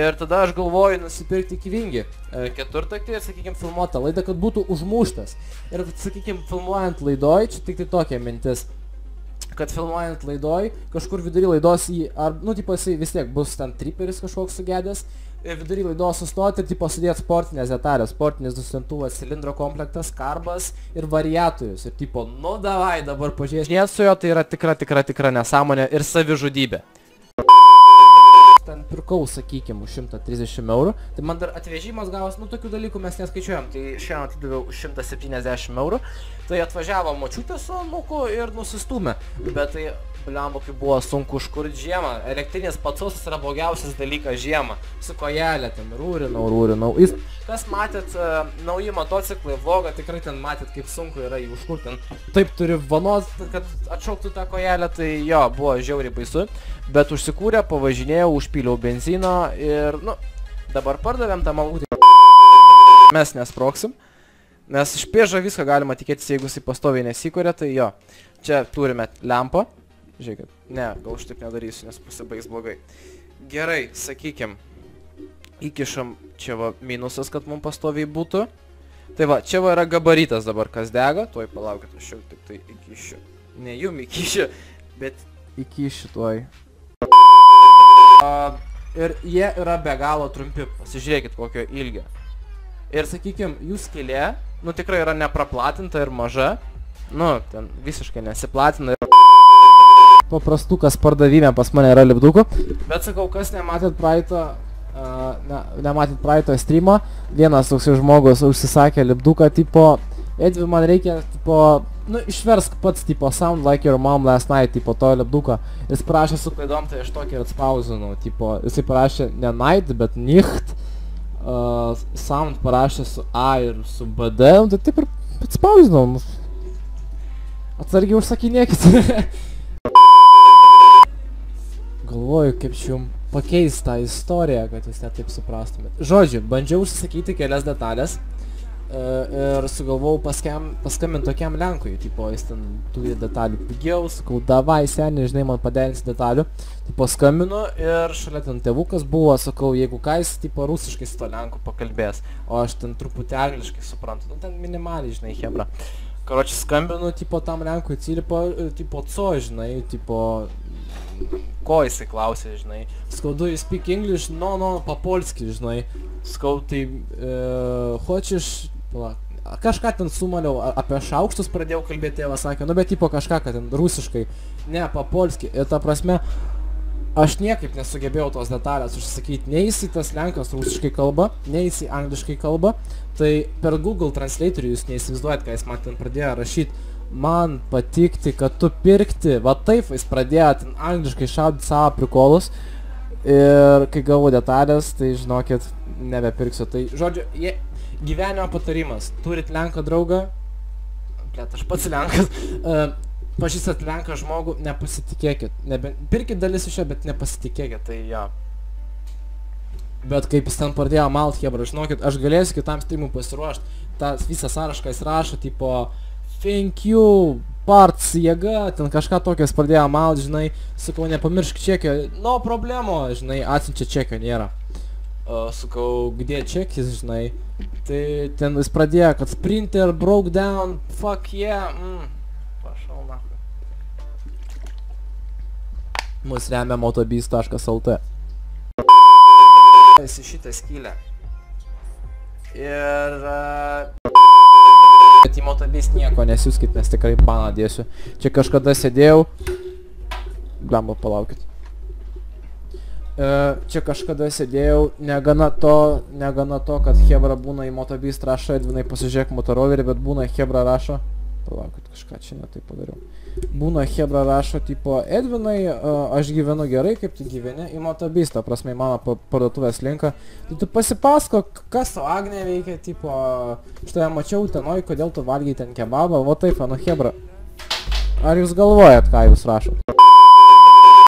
Ir tada aš galvoju nusipirkti Kivingį keturtaktį ir, sakykime, filmuotą laidą, kad būtų užmuštas. Ir, sakykime, filmuojant laidoj, čia tik tai tokia mintis, kad filmuojant laidoj, kažkur vidury laidos jį, ar, nu, tipo, jisai vis tiek bus ten triperis kažkoks sugedęs, vidury laidos sustoti ir, tipo, sudėti sportinės detalės, sportinis dusintuvas, cilindro komplektas, karbas ir variatorius. Ir, tipo, nu, davai, dabar pažiūrės su jo, tai yra tikra nesąmonė ir savižudybė. Ten pirkau, sakykime, už 130 eurų, tai man dar atvežimas gavos, nu, tokių dalykų mes neskaičiuojam, tai šiandien atidaviau už 170 eurų, tai atvažiavo močiutė su anūku ir nusistūmė, bet tai, blemba, kai buvo sunku užkurti žiemą, elektrinės pacosas yra blogiausias dalykas žiemą, su kojelė ten rūrinau, kas matėt nauji motociklai vlogą, tikrai ten matėt, kaip sunku yra jį užkurti, ten taip turi vanos, kad atšauktų tą kojelę, tai jo, buvo žiauriai baisu, bet užsikūrė, pavažinėjau, užpyliau benzino ir, nu, dabar pardavėm tą malūtį. Mes nesproksim, nes iš piežo viską galima tikėtis, jeigu jisai pastoviai nesikūrė, tai jo, čia turime lempą. Žiūrėkit, ne, gal aš taip nedarysiu, nes pasibaigs blogai. Gerai, sakykim, įkišam čia va minusas, kad mums pastoviai būtų. Tai va, čia va yra gabaritas dabar, kas dega. Tuoj palaukit, aš jau tik tai įkišiu. Ne jum įkišiu, bet įkišiu tuoj. Ir jie yra be galo trumpi, pasižiūrėkit kokio ilgio. Ir sakykim, jų skylė, nu tikrai yra nepraplatinta ir maža. Nu, ten visiškai nesiplatina. Paprastukas pardavime pas mane yra lipdukų. Bet sakau, kas nematėt praeito streamo, vienas toks žmogus užsisakė lipduką, tipo, Edvi, man reikia, tipo, nu, išversk pats, tipo, sound like your mom last night, tipo, to lipduką. Jis parašė su klaidom, tai aš tokį atspausinau, tipo, jisai parašė ne night, bet nicht, sound parašė su A ir su BD, tai taip ir atspausinau. Atsargiai užsakinėkit. Galvoju, kaip čia jums pakeis tą istoriją, kad jūs net taip suprastumėt. Žodžiu, bandžiau užsisakyti kelias detalės ir sugalvojau paskambinti tokiam Lenkui, tipo, jis ten turi detalių pigiau, sakau, davai, seniai, žinai, man paderinsi detalių. Tipo, skambinu ir šalia ten tėvukas buvo, sakau, jeigu ką jis, tipo, rusiškai su to Lenku pakalbės, o aš ten truputį angliškai suprantu, nu, ten minimaliai, žinai, hebra. Karoči, skambinu, tipo, tam Lenkui, cilipo, tipo, co, žinai, tipo, ko jisai klausė, žinai. Sakau, do you speak English? No, papolski, žinai. Sakau, tai, hočiš, kažką ten sumaliau, apie šaukštus pradėjau kalbėti, tėvas sakė, nu, bet, tipo, kažką, kad ten rusiškai, ne, papolski. Ir ta prasme, aš niekaip nesugebėjau tos detalės užsakyti, nei jisai tas Lenkas rusiškai kalba, nei jisai angliškai kalba, tai per Google Translatorių jūs neįsivaizduojat, ką jis man ten pradėjo rašyti. Man patikti, kad tu pirkti, va taip jis pradėjo ten angliškai šaudyti savo prikolus ir kai gavau detalės, tai žinokit, nebepirksiu. Tai, žodžiu, gyvenimo patarimas, turit Lenką draugą, blet, aš pats Lenkas, pažįstat Lenką žmogų, nepasitikėkit, pirkit dalis iš jo, bet nepasitikėkit, tai jo. Bet kaip jis ten pradėjo malt, hebra, žinokit, aš galėsiu kitam streamui pasiruošti, tą visą sąrašką jis rašo, tipo, thank you, parts jėga, ten kažką tokias pradėjo malt, žinai, sakau, nepamiršk čekio, no problemo, žinai, atsiunčia čekio nėra. Sakau, где čekis, žinai, tai ten jis pradėjo, kad printer broke down, fuck yeah, pašal nahui. Mus remia motobiz.lt. Esi šitą skylę. Ir... Bet į motobiz nieko nesiūskit, nes tikrai baną dėsiu. Čia kažkada sėdėjau... Blemba, palaukit. Čia kažkada sėdėjau, negana to, kad hebra būna į motobiz rašo, Edvinai pasižiūrėk motoroverį, bet būna hebra rašo... Palaukit, kažką čia ne taip padariau. Būna hebra rašo, tipo, Edvinai, aš gyvenu gerai, kaip tu gyveni į motobiz, ta prasme, į mano parduotuvės linką. Tai tu pasipasko, kas su Agne veikia, tipo, štai mačiau tenoj, kodėl tu valgiai ten kebabą, va taip, nu hebra. Ar jūs galvojat, ką jūs rašot?